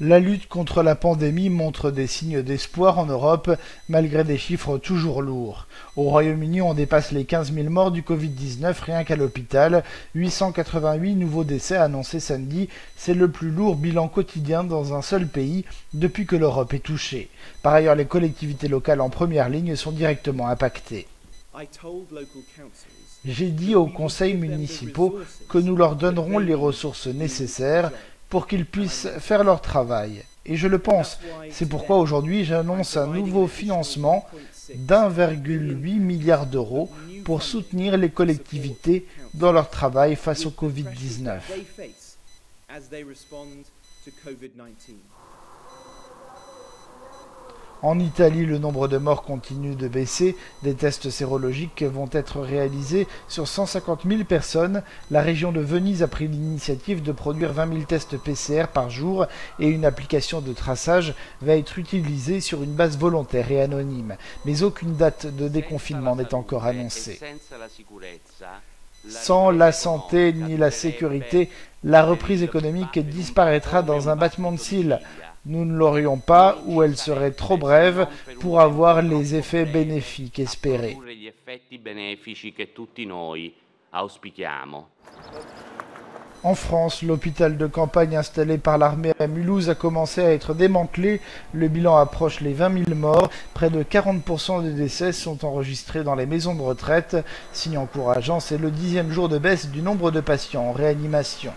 La lutte contre la pandémie montre des signes d'espoir en Europe, malgré des chiffres toujours lourds. Au Royaume-Uni, on dépasse les 15 000 morts du Covid-19 rien qu'à l'hôpital. 888 nouveaux décès annoncés samedi, c'est le plus lourd bilan quotidien dans un seul pays depuis que l'Europe est touchée. Par ailleurs, les collectivités locales en première ligne sont directement impactées. J'ai dit aux conseils municipaux que nous leur donnerons les ressources nécessaires pour qu'ils puissent faire leur travail. Et je le pense. C'est pourquoi aujourd'hui j'annonce un nouveau financement d'1,8 milliard d'euros pour soutenir les collectivités dans leur travail face au Covid-19. En Italie, le nombre de morts continue de baisser. Des tests sérologiques vont être réalisés sur 150 000 personnes. La région de Venise a pris l'initiative de produire 20 000 tests PCR par jour et une application de traçage va être utilisée sur une base volontaire et anonyme. Mais aucune date de déconfinement n'est encore annoncée. Sans la santé ni la sécurité, la reprise économique disparaîtra dans un battement de cils. Nous ne l'aurions pas ou elle serait trop brève pour avoir les effets bénéfiques espérés. En France, l'hôpital de campagne installé par l'armée à Mulhouse a commencé à être démantelé. Le bilan approche les 20 000 morts. Près de 40% des décès sont enregistrés dans les maisons de retraite. Signe encourageant, c'est le 10e jour de baisse du nombre de patients en réanimation.